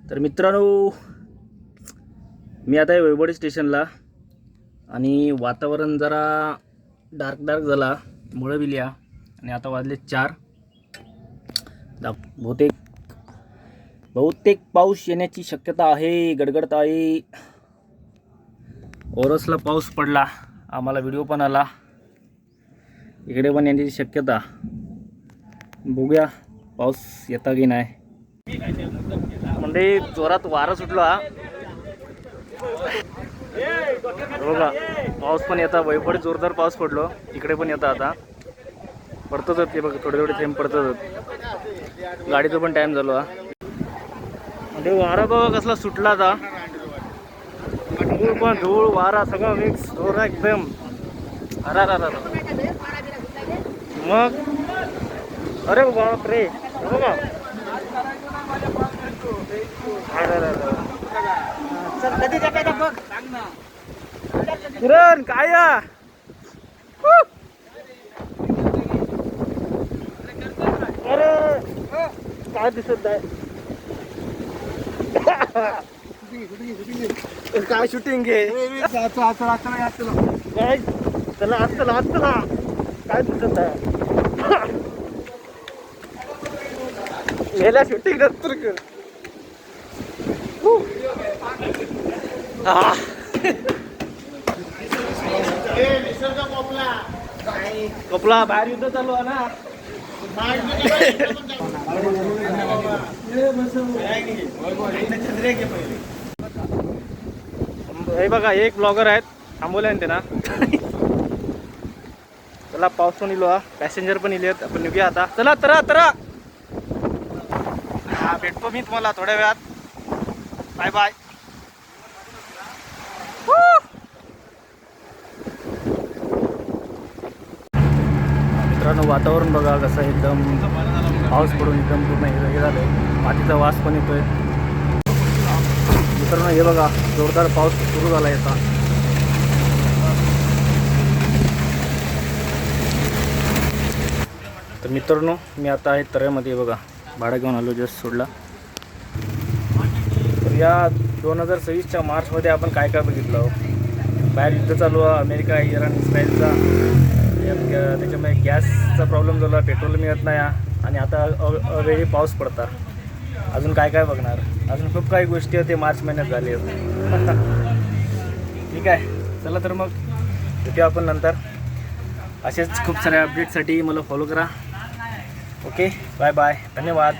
तर मित्रांनो, मी आता आहे वैभववाडी स्टेशनला आणि वातावरण जरा डार्क झाला, मुळं बिल्या आणि आता वाजले 4. बहुतेक पाऊस येण्याची शक्यता आहे, गडगडत आहे. ओरसला पाऊस पडला, आम्हाला व्हिडिओ पण आला. इकडे पण येण्याची शक्यता, बघूया पाऊस येता की नाही. म्हणजे जोरात वारा सुटला बघा, पाऊस पण येता. वैभववाडीत जोरदार पाऊस पडलो, इकडे पण येता. आता पडतच ते बघ, थोडे थोडे थेंब पडतच. गाडीचा पण टाइम झालो. म्हणजे वारा बघा कसला सुटला आता. धूळ पण धूळ वारा सगळं मिक्स जोर एकदम. अरा मग अरे बापरे, बघा किरण काय अरे काय दिसत आहे. काय शूटिंग घे काय, चला आज चला काय दिसत आहे. गेल्या शूटिंग नंतर कपला बाहेर युद्ध चालू आहे ना. हे बघा, एक ब्लॉगर आहेत, थांबवले ते ना. चला पाऊस पण इलो, पॅसेंजर पण इले, आपण निघूया आता. चला तरा भेटतो मी तुम्हाला थोड्या वेळात. Bye bye. मित्रांनो, वातावरण बघा कसं एकदम, पाऊस पडून एकदम पूर्ण हे झालंय. मातीचा वास पण येतोय. मित्रांनो हे बघा, जोरदार पाऊस सुरू झाला आता. तर मित्रांनो, मी आता आहे तऱ्यामध्ये. बघा, भाडा घेऊन आलो, जस्ट सोडला. तर या 2026च्या मार्चमध्ये आपण काय काय बघितलं. बाहेर युद्ध चालू आहे, अमेरिका, इराण, इस्रायलचा. त्याच्यामुळे गॅसचा प्रॉब्लेम झाला, पेट्रोल मिळत नाही. आणि आता अवेळी पाऊस पडता. अजून काय काय बघणार, अजून खूप काही गोष्टी ते मार्च महिन्यात झाले. ठीक आहे, चला तर मग भेटूया आपण नंतर. असेच खूप साऱ्या अपडेटसाठी मला फॉलो करा. ओके, बाय बाय, धन्यवाद.